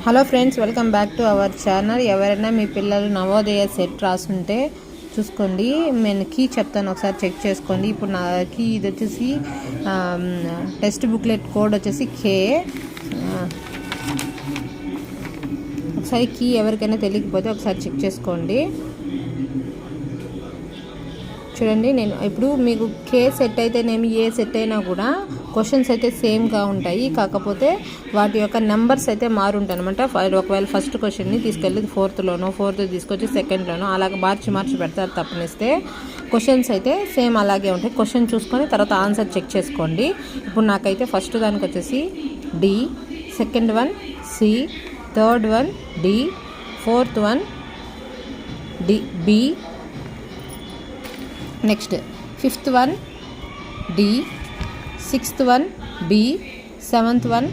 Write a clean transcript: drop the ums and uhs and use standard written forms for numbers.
Hello friends, welcome back to our channel. ఎవరైనా మీ పిల్లలు Navodaya set రాసుంటే చూసుకోండి. నేను కీ చెప్తాను, ఒకసారి చెక్ చేసుకోండి. ఇప్పుడు నా కీ ఇది వచ్చేసి టెక్స్ట్ బుక్లెట్ కోడ్ వచ్చేసి కే. ఒకసారి కీ ఎవరికైనా తెలియకపోతే ఒకసారి చెక్ చేసుకోండి. చూడండి, నేను ఇప్పుడు మీకు కే సెట్ అయితేనేమి ఏ సెట్ అయినా కూడా క్వశ్చన్స్ అయితే సేమ్గా ఉంటాయి. కాకపోతే వాటి యొక్క నెంబర్స్ అయితే మారుంటాయి అనమాట. ఒకవేళ ఫస్ట్ క్వశ్చన్ని తీసుకెళ్ళి ఫోర్త్ తీసుకొచ్చి సెకండ్లోనో అలాగ మార్చి పెడతారు తప్పనిస్తే. క్వశ్చన్స్ అయితే సేమ్ అలాగే ఉంటాయి. క్వశ్చన్ చూసుకొని తర్వాత ఆన్సర్ చెక్ చేసుకోండి. ఇప్పుడు నాకైతే ఫస్ట్ దానికి వచ్చేసి D, second one C, third one D, fourth one D B, next fifth one D, sixth one B, seventh one